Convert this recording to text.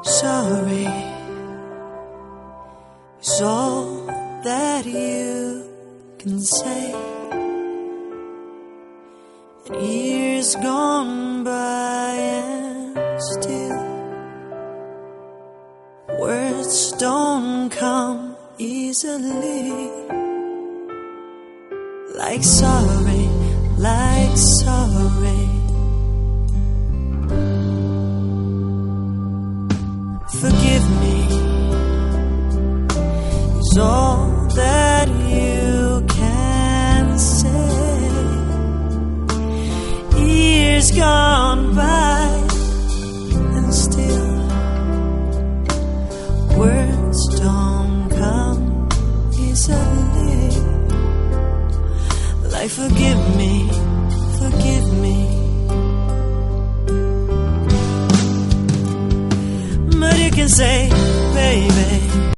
sorry is all that you can say. And years gone by and still words don't come easily. Like sorry, like sorry. Forgive me is all that you can say. Years gone by and still words don't come easily. Like forgive me, forgive me. But you can say, baby,